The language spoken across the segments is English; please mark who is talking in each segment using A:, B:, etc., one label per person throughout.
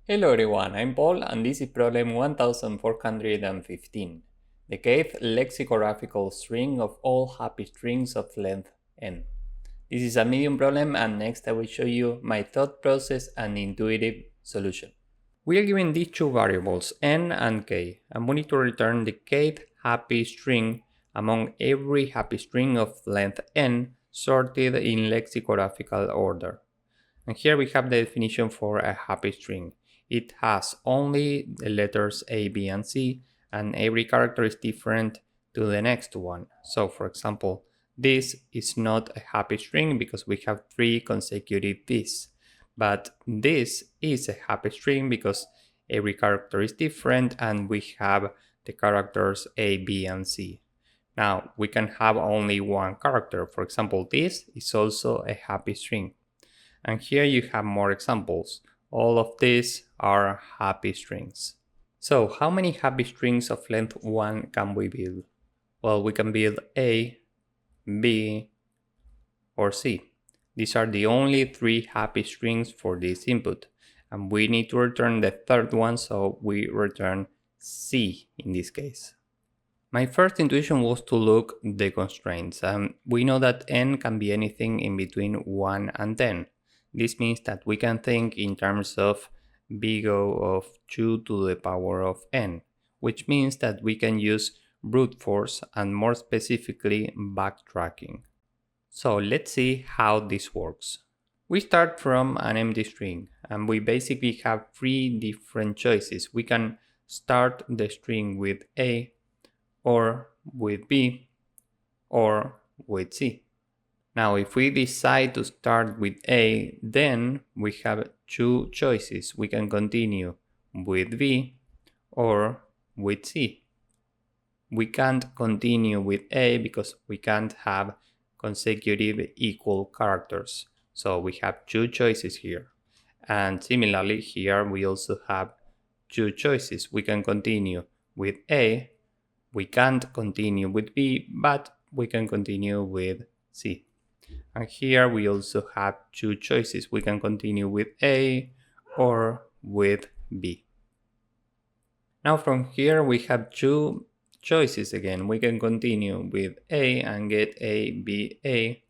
A: Hello everyone, I'm Paul and this is problem 1415. The kth lexicographical string of all happy strings of length n. This is a medium problem and next I will show you my thought process and intuitive solution. We are given these two variables n and k and we need to return the kth happy string among every happy string of length n sorted in lexicographical order. And here we have the definition for a happy string. It has only the letters A, B, and C, and every character is different to the next one. So for example, this is not a happy string because we have 3 consecutive B's. But this is a happy string because every character is different and we have the characters A, B, and C. Now, we can have only one character. For example, this is also a happy string. And here you have more examples. All of these are happy strings. So how many happy strings of length 1 can we build? Well, we can build A, B, or C. These are the only 3 happy strings for this input. And we need to return the third one, so we return C in this case. My first intuition was to look the constraints. We know that n can be anything in between 1 and 10. This means that we can think in terms of big O of 2 to the power of n, which means that we can use brute force and more specifically backtracking. So let's see how this works. We start from an empty string and we basically have 3 different choices. We can start the string with A, or with B, or with C. Now, if we decide to start with A, then we have 2 choices. We can continue with B or with C. We can't continue with A because we can't have consecutive equal characters. So we have 2 choices here. And similarly, here we also have 2 choices. We can continue with A. We can't continue with B, but we can continue with C. And here we also have 2 choices. We can continue with A or with B. Now from here we have 2 choices again. We can continue with A and get A, B, A,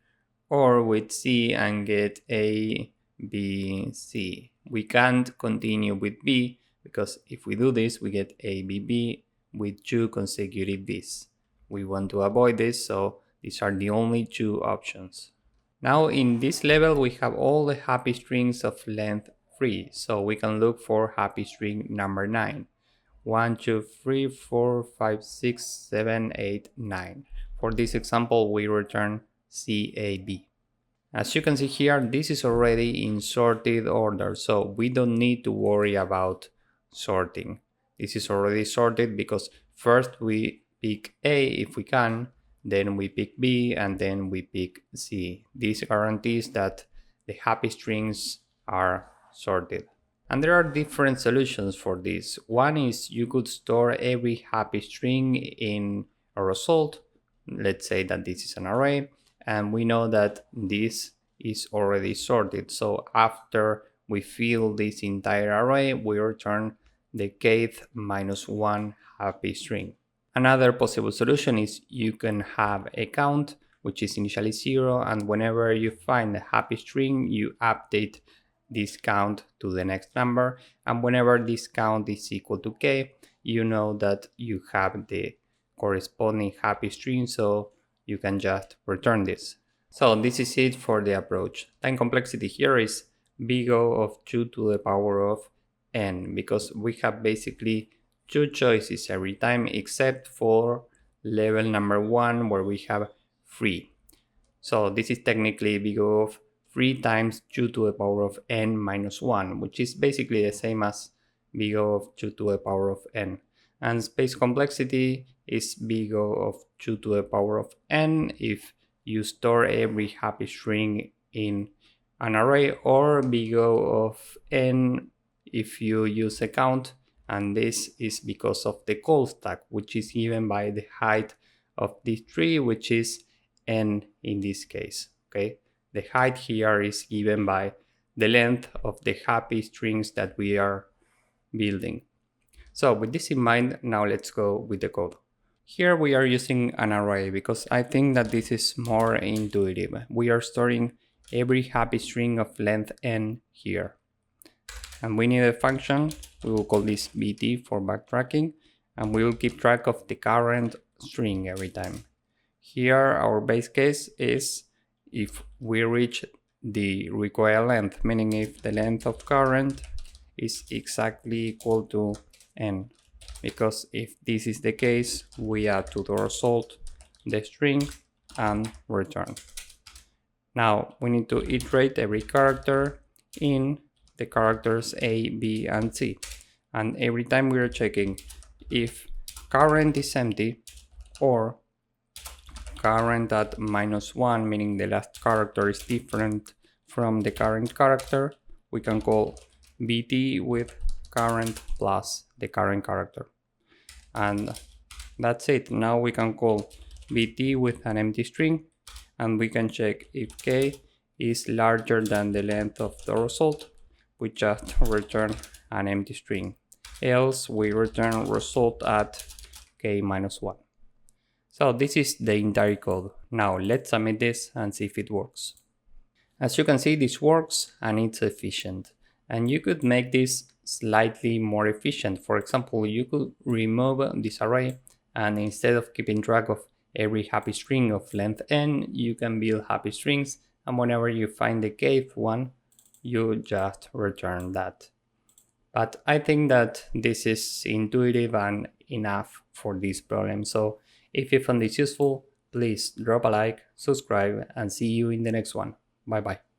A: or with C and get A, B, C. We can't continue with B because if we do this, we get A, B, B with 2 consecutive B's. We want to avoid this, so these are the only 2 options. Now in this level we have all the happy strings of length 3, so we can look for happy string number 9. 1, 2, 3, 4, 5, 6, 7, 8, 9. For this example we return CAB. As you can see here, this is already in sorted order, so we don't need to worry about sorting. This is already sorted because first we pick A if we can, then we pick B, and then we pick C. This guarantees that the happy strings are sorted. And there are different solutions for this. One is you could store every happy string in a result. Let's say that this is an array, and we know that this is already sorted. So after we fill this entire array, we return the kth minus 1 happy string. Another possible solution is you can have a count which is initially 0, and whenever you find a happy string you update this count to the next number, and whenever this count is equal to k, you know that you have the corresponding happy string, so you can just return this. So this is it for the approach. Time complexity here is big O of 2 to the power of n, because we have basically 2 choices every time except for level number 1 where we have 3. So this is technically big O of 3 times 2 to the power of n minus 1, which is basically the same as big O of 2 to the power of n. And space complexity is big O of 2 to the power of n if you store every happy string in an array, or big O of n if you use a count, and this is because of the call stack, which is given by the height of this tree, which is n in this case. Okay, the height here is given by the length of the happy strings that we are building. So with this in mind, now let's go with the code. Here we are using an array because I think that this is more intuitive. We are storing every happy string of length n here. And we need a function. We will call this bt for backtracking, and we will keep track of the current string every time. Here our base case is if we reach the required length, meaning if the length of current is exactly equal to n. Because if this is the case, we add to the result the string and return. Now we need to iterate every character in the characters A, B, and C. And every time we are checking if current is empty or current at -1, meaning the last character is different from the current character, we can call bt with current plus the current character. And that's it. Now we can call bt with an empty string, and we can check if k is larger than the length of the result. We just return an empty string. Else we return result at k-1. So this is the entire code. Now let's submit this and see if it works. As you can see, this works and it's efficient. And you could make this slightly more efficient. For example, you could remove this array, and instead of keeping track of every happy string of length n, you can build happy strings, and whenever you find the kth one, you just return that. But I think that this is intuitive and enough for this problem. So if you found this useful, please drop a like, subscribe, and see you in the next one. Bye bye.